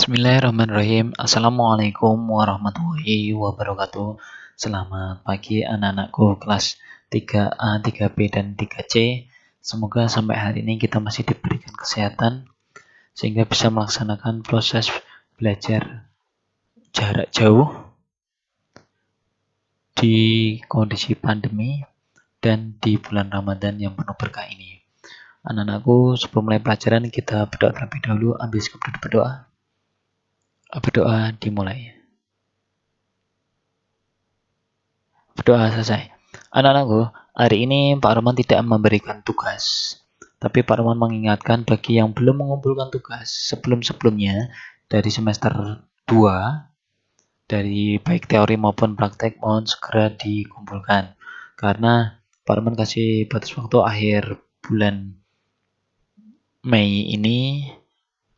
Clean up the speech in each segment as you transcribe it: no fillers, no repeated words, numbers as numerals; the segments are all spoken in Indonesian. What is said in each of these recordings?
Bismillahirrahmanirrahim. Assalamualaikum warahmatullahi wabarakatuh. Selamat pagi anak-anakku kelas 3A, 3B, dan 3C. Semoga sampai hari ini kita masih diberikan kesehatan sehingga bisa melaksanakan proses belajar jarak jauh di kondisi pandemi dan di bulan Ramadan yang penuh berkah ini. Anak-anakku, sebelum mulai pelajaran kita berdoa terlebih dahulu. Ambil cukup duduk berdoa. Berdoa dimulai. Berdoa selesai. Anak-anakku, hari ini Pak Roman tidak memberikan tugas. Tapi Pak Roman mengingatkan bagi yang belum mengumpulkan tugas sebelum-sebelumnya dari semester 2, dari baik teori maupun praktek, mohon segera dikumpulkan. Karena Pak Roman kasih batas waktu akhir bulan Mei ini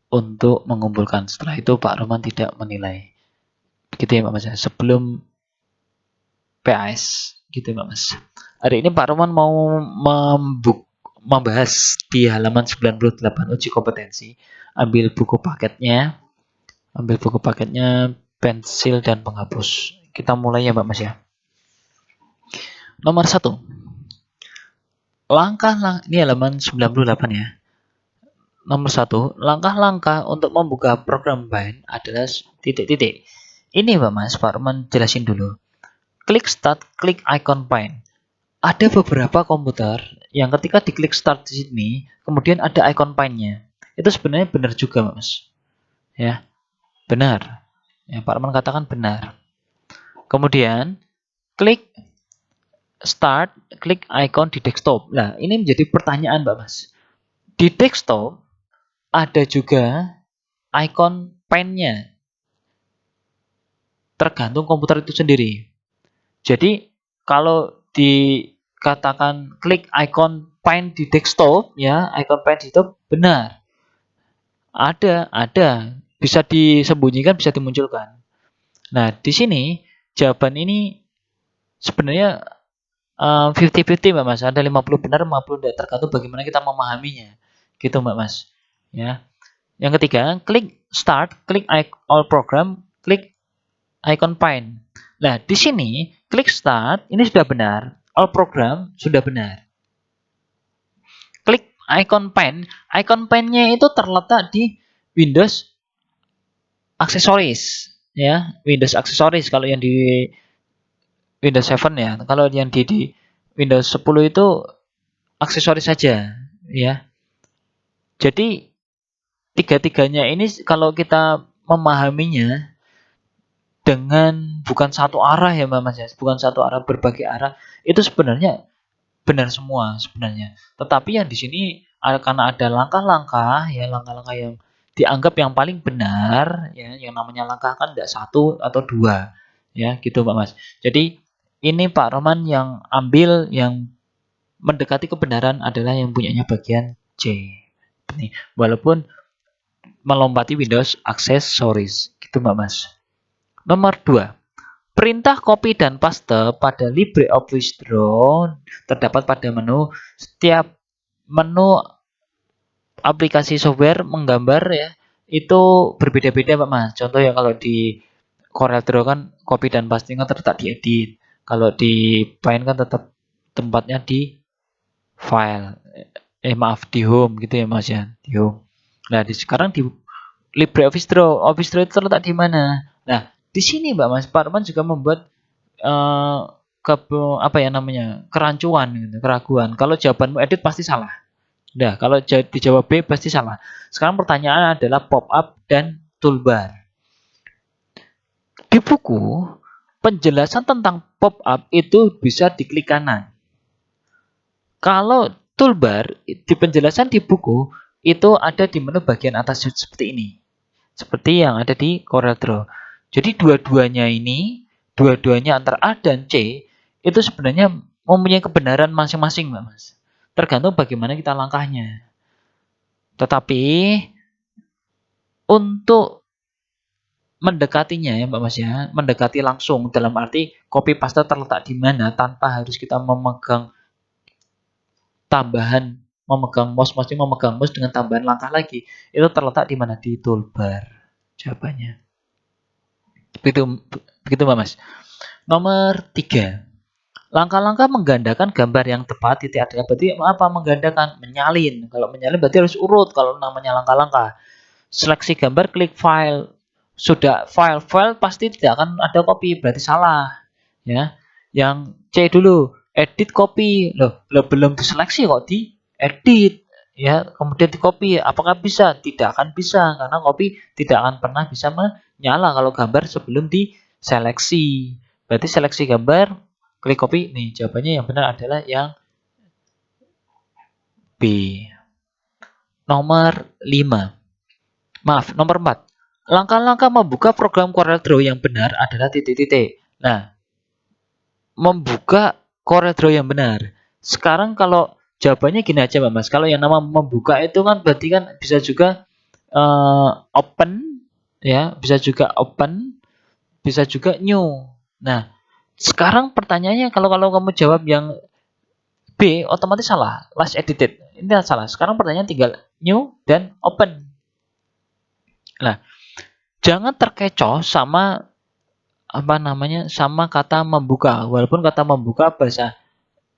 untuk mengumpulkan. Setelah itu Pak Roman tidak menilai. Begitu ya Pak Mas. Sebelum PAS gitu Pak Mas. Hari ini Pak Roman mau membahas di halaman 98 uji kompetensi. Ambil buku paketnya, pensil dan penghapus. Kita mulai ya Pak Mas ya. Nomor 1. Ini halaman 98 ya. Nomor 1, langkah-langkah untuk membuka program Bind adalah titik-titik. Ini Pak Mas, Pak Roman jelasin dulu. Klik start, klik icon Bind. Ada beberapa komputer yang ketika diklik start di sini, kemudian ada icon Bind-nya. Itu sebenarnya benar juga, Mas. Ya, benar. Ya, Pak Roman katakan benar. Kemudian, klik start, klik icon di desktop. Nah, ini menjadi pertanyaan, Pak Mas. Di desktop, ada juga icon Bind-nya. Tergantung komputer itu sendiri. Jadi, kalau dikatakan klik icon Bind di desktop, ya, icon Bind di desktop benar. Ada. Bisa disembunyikan, bisa dimunculkan. Nah, di sini jawaban ini sebenarnya 50-50 Mbak Mas. Ada 50 benar, 50 tidak, tergantung bagaimana kita memahaminya. Gitu Mbak Mas. Ya. Yang ketiga, klik start, klik all program, klik icon Bind. Nah, di sini klik start ini sudah benar, all program sudah benar. Klik icon Bind-nya itu terletak di Windows aksesoris, ya, Windows aksesoris kalau yang di Windows 7 ya. Kalau yang di Windows 10 itu aksesoris saja, ya. Jadi tiga-tiganya ini kalau kita memahaminya dengan bukan satu arah ya Mbak Mas ya, bukan satu arah, berbagai arah, itu sebenarnya benar semua sebenarnya. Tetapi yang di sini karena ada langkah-langkah ya, langkah-langkah yang dianggap yang paling benar ya, yang namanya langkah kan tidak satu atau dua ya, gitu Mbak Mas. Jadi ini Pak Roman yang ambil yang mendekati kebenaran adalah yang punyanya bagian C. Nih, walaupun melompati Windows Accessories, gitu Mbak Mas. Nomor 2. Perintah copy dan paste pada LibreOffice Draw terdapat pada menu. Setiap menu aplikasi software menggambar ya, itu berbeda-beda Pak Mas. Contoh ya, kalau di CorelDRAW kan copy dan paste-nya terletak di edit. Kalau di Paint kan tetap tempatnya di file. Di home gitu ya Mas ya, di home. Nah, sekarang di LibreOffice Draw, Office Draw itu terletak di mana? Nah, di sini Mbak Mas, Pak Roman juga membuat kerancuan gitu, keraguan. Kalau jawabanmu edit pasti salah. Nah, kalau dijawab B pasti salah. Sekarang pertanyaan adalah pop up dan toolbar. Di buku, penjelasan tentang pop up itu bisa diklik kanan. Kalau toolbar di penjelasan di buku itu ada di menu bagian atas seperti ini. Seperti yang ada di CorelDRAW. Jadi dua-duanya antara A dan C itu sebenarnya mempunyai kebenaran masing-masing, Mbak Mas. Tergantung bagaimana kita langkahnya. Tetapi untuk mendekatinya ya Mbak Mas ya, mendekati langsung dalam arti copy paste terletak di mana tanpa harus kita memegang mouse dengan tambahan langkah lagi. Itu terletak di mana? Di toolbar. jawabannya. Begitu Mbak Mas. Nomor 3. Langkah-langkah menggandakan gambar yang tepat titik adalah berarti apa? Menggandakan, menyalin. Kalau menyalin berarti harus urut kalau namanya langkah-langkah. Seleksi gambar, klik file. Sudah file pasti tidak akan ada copy, berarti salah. Ya. Yang C dulu, edit copy. Loh, belum diseleksi kok di edit. Ya, kemudian di copy. Apakah bisa? Tidak akan bisa karena copy tidak akan pernah bisa menyala kalau gambar sebelum diseleksi. Berarti seleksi gambar, klik copy. Nih, jawabannya yang benar adalah yang B. Nomor 5. Maaf, nomor 4. Langkah-langkah membuka program CorelDRAW yang benar adalah titik-titik. Nah, membuka CorelDRAW yang benar. Sekarang kalau jawabannya gini aja Mbak Mas. Kalau yang nama membuka itu kan berarti kan bisa juga open, ya, bisa juga open, bisa juga new. Nah, sekarang pertanyaannya kalau kamu jawab yang B, otomatis salah. Last edited. Ini salah. Sekarang pertanyaan tinggal new dan open. Nah, jangan terkecoh sama sama kata membuka. Walaupun kata membuka bahasa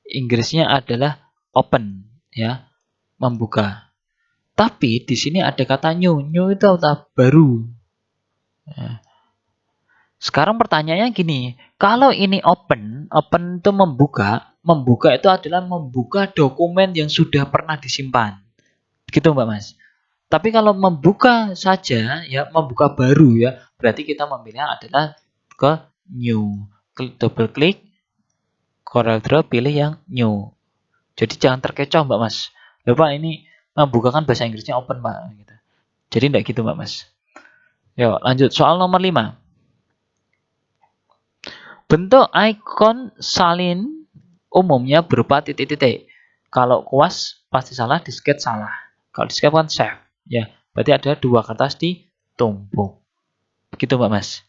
Inggrisnya adalah open, ya, membuka. Tapi di sini ada kata new. New itu kata baru. Nah, sekarang pertanyaannya gini, kalau ini open itu membuka itu adalah membuka dokumen yang sudah pernah disimpan. Gitu Mbak Mas. Tapi kalau membuka saja, ya, membuka baru, ya, berarti kita memilih adalah ke new. Double klik CorelDRAW, pilih yang new. Jadi jangan terkecoh Mbak Mas. Loh Pak, ini membuka kan bahasa Inggrisnya open Pak. Gitu. Jadi tidak gitu Mbak Mas. Yuk lanjut soal nomor 5. Bentuk ikon salin umumnya berupa titik-titik. Kalau kuas pasti salah, disket salah. Kalau disket kan save. Ya, berarti ada 2 kertas ditumpuk. Begitu Mbak Mas.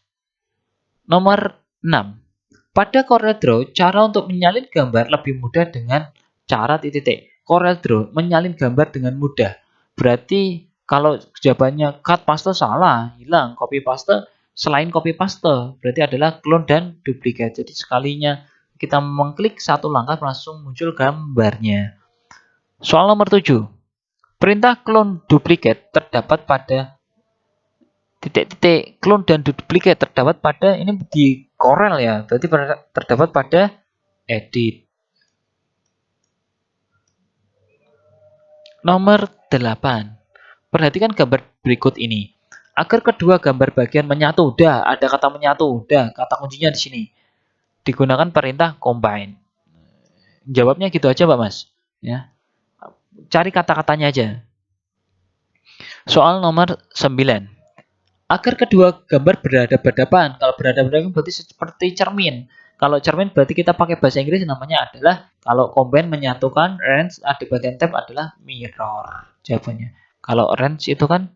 Nomor 6. Pada CorelDRAW, cara untuk menyalin gambar lebih mudah dengan cara titik-titik. CorelDRAW menyalin gambar dengan mudah. Berarti kalau jawabannya cut paste salah, hilang. Copy paste, selain copy paste, berarti adalah clone dan duplikat. Jadi sekalinya kita mengklik satu langkah langsung muncul gambarnya. Soal nomor 7. Perintah clone duplikat terdapat pada titik-titik. Clone dan duplikat terdapat pada, ini di Corel ya, berarti terdapat pada edit. Nomor 8. Perhatikan gambar berikut ini. Agar kedua gambar bagian menyatu, udah ada kata menyatu, udah kata kuncinya di sini. Digunakan perintah combine. Jawabnya gitu aja, Mbak Mas. Ya. Cari kata-katanya aja. Soal nomor 9. Agar kedua gambar berhadapan-hadapan. Kalau berhadapan-hadapan berarti seperti cermin. Kalau cermin berarti kita pakai bahasa Inggris namanya adalah, kalau combine menyatukan, range di bagian tab adalah mirror. Jawabannya. Kalau range itu kan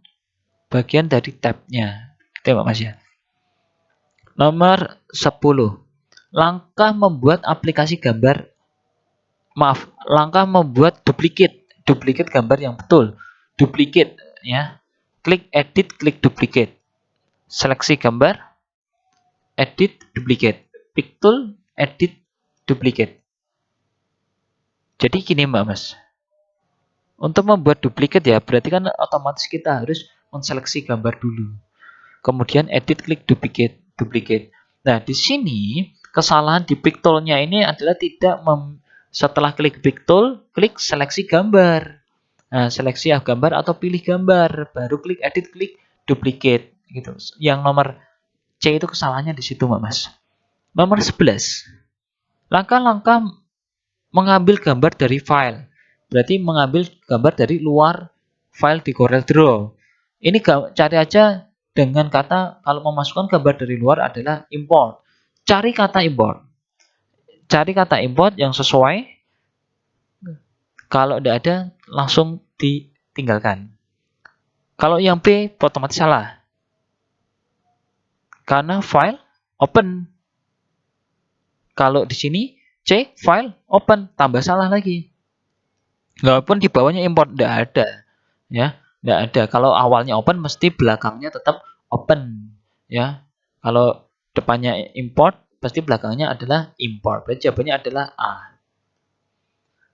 bagian dari tabnya. Gitu Mbak Mas ya. Nomor 10. Langkah membuat aplikasi gambar, langkah membuat duplikat gambar yang betul. Duplikat, ya. Klik edit, klik duplicate. Seleksi gambar, edit, duplicate. Pick tool, edit, duplicate. Jadi gini Mbak Mas. Untuk membuat duplikat ya, berarti kan otomatis kita harus menseleksi gambar dulu. Kemudian edit, klik duplicate. Nah, di sini kesalahan di pick tool-nya ini adalah tidak setelah klik pick tool, klik seleksi gambar. Nah, seleksi gambar atau pilih gambar, baru klik edit, klik duplicate gitu. Yang nomor C itu kesalahannya di situ, Mbak Mas. Nomor 11. Langkah-langkah mengambil gambar dari file. Berarti mengambil gambar dari luar file di CorelDRAW. Ini cari aja dengan kata, kalau memasukkan gambar dari luar adalah import. Cari kata import. Cari kata import yang sesuai. Kalau tidak ada, langsung ditinggalkan. Kalau yang B, otomatis salah. Karena file open. Kalau di sini C, file open, tambah salah lagi. Walaupun di bawahnya import, tidak ada. Ya, tidak ada. Kalau awalnya open, mesti belakangnya tetap open, ya. Kalau depannya import, pasti belakangnya adalah import. Berarti jawabannya adalah A.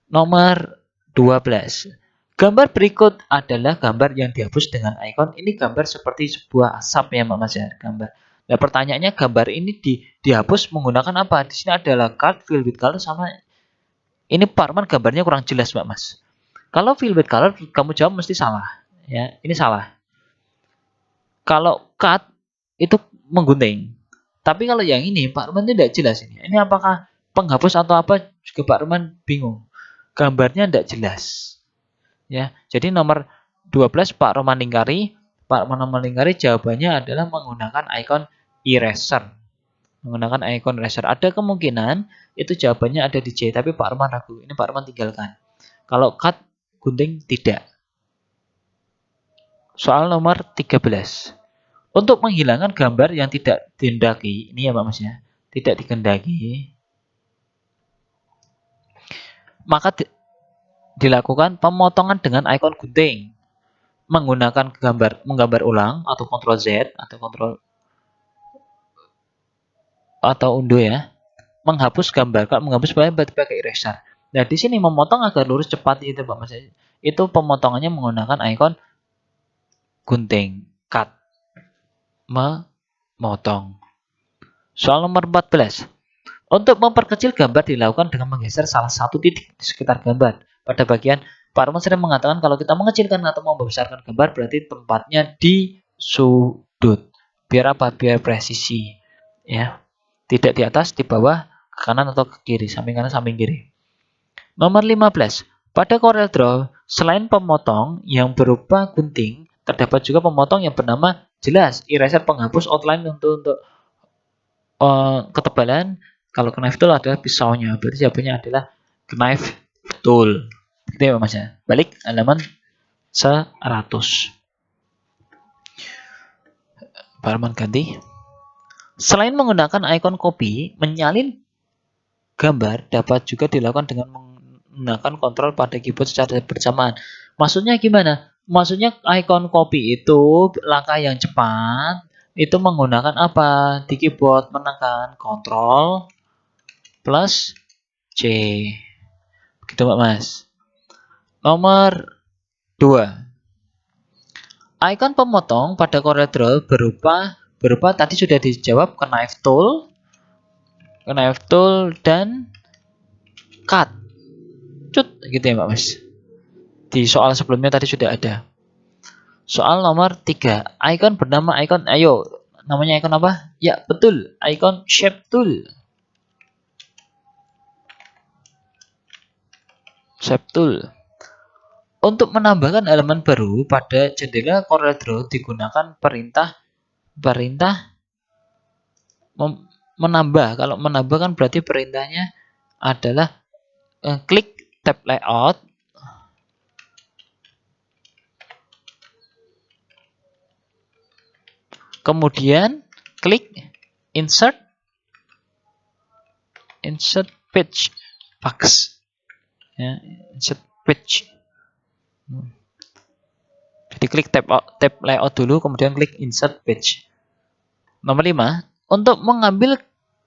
Nomor 12. Gambar berikut adalah gambar yang dihapus dengan ikon. Ini gambar seperti sebuah asap ya, Mbak Mas ya, gambar. Nah, pertanyaannya gambar ini dihapus menggunakan apa? Di sini adalah card, fill with color, sama ini Pak Arman gambarnya kurang jelas, Mbak Mas. Kalau fill with color kamu jawab mesti salah, ya. Ini salah. Kalau cut itu menggunting. Tapi kalau yang ini Pak Arman tidak jelas ini. Ini apakah penghapus atau apa juga Pak Arman bingung. Gambarnya tidak jelas. Ya, jadi nomor 12 Pak Roman Lingkari. Pak Roman Lingkari jawabannya adalah menggunakan ikon eraser. Menggunakan ikon eraser. Ada kemungkinan itu jawabannya ada di C, tapi Pak Roman ragu. Ini Pak Roman tinggalkan. Kalau cut, gunting tidak. Soal nomor 13. Untuk menghilangkan gambar yang tidak dikehendaki, ini ya Pak Mas ya, tidak dikehendaki, maka dilakukan pemotongan dengan ikon gunting menggunakan menggambar ulang atau Ctrl Z atau Ctrl atau undo ya. Menghapus gambar, kalau menghapus pakai eraser. Nah, di sini memotong agar lurus cepat itu Pak Mas. Itu pemotongannya menggunakan ikon gunting, cut. Memotong. Soal nomor 14. Untuk memperkecil gambar dilakukan dengan menggeser salah satu titik di sekitar gambar. Pada bagian Pak Arman sering mengatakan kalau kita mengecilkan atau membesarkan gambar berarti tempatnya di sudut. Biar apa? Biar presisi. Ya. Tidak di atas, di bawah, ke kanan atau ke kiri, samping kanan, samping kiri. Nomor 15. Pada Corel Draw, selain pemotong yang berupa gunting, terdapat juga pemotong yang bernama jelas, eraser penghapus outline untuk ketebalan. Kalau knife tool adalah pisaunya, berarti jawabannya adalah knife tool. Itu ya Mas ya. Balik halaman 100. Halaman ganti. Selain menggunakan ikon copy, menyalin gambar dapat juga dilakukan dengan menggunakan kontrol pada keyboard secara bersamaan. Maksudnya gimana? Maksudnya ikon copy itu langkah yang cepat, itu menggunakan apa? Di keyboard menekan kontrol plus C. Begitu Mbak Mas. Nomor 2. Ikon pemotong pada Corel Draw berupa tadi sudah dijawab knife tool dan cut. Cut gitu ya Mbak Mas. Di soal sebelumnya tadi sudah ada. Soal nomor 3. Ikon bernama ikon, ayo, namanya ikon apa? Ya, betul. Ikon shape tool. Shape tool. Untuk menambahkan halaman baru pada jendela Corel Draw digunakan perintah menambah. Kalau menambah kan berarti perintahnya adalah klik tab layout. Kemudian klik insert page box. Ya, insert page. Jadi klik tab layout dulu, kemudian klik insert page. Nomor 5, untuk mengambil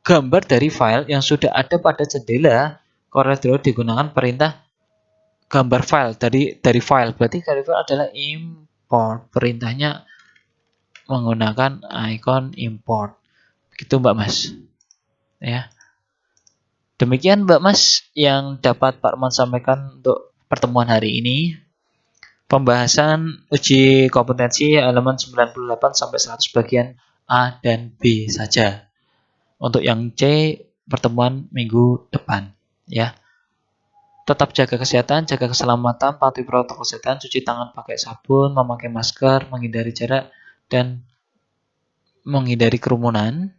gambar dari file yang sudah ada pada jendela Corel Draw digunakan perintah gambar file dari file. Berarti dari file adalah import. Perintahnya menggunakan ikon import. Begitu Mbak Mas. Ya. Demikian Mbak Mas yang dapat Pak Arman sampaikan untuk pertemuan hari ini. Pembahasan uji kompetensi halaman 98 sampai 100 bagian A dan B saja. Untuk yang C pertemuan minggu depan ya. Tetap jaga kesehatan, jaga keselamatan, patuhi protokol kesehatan, cuci tangan pakai sabun, memakai masker, menghindari jarak dan menghindari kerumunan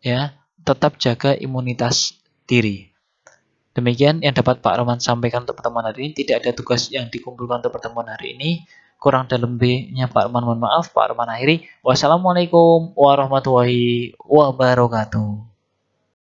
ya. Tetap jaga imunitas diri. Demikian yang dapat Pak Roman sampaikan untuk pertemuan hari ini. Tidak ada tugas yang dikumpulkan untuk pertemuan hari ini. Kurang dan lebihnya Pak Roman mohon maaf. Pak Roman akhiri. Wassalamualaikum warahmatullahi wabarakatuh.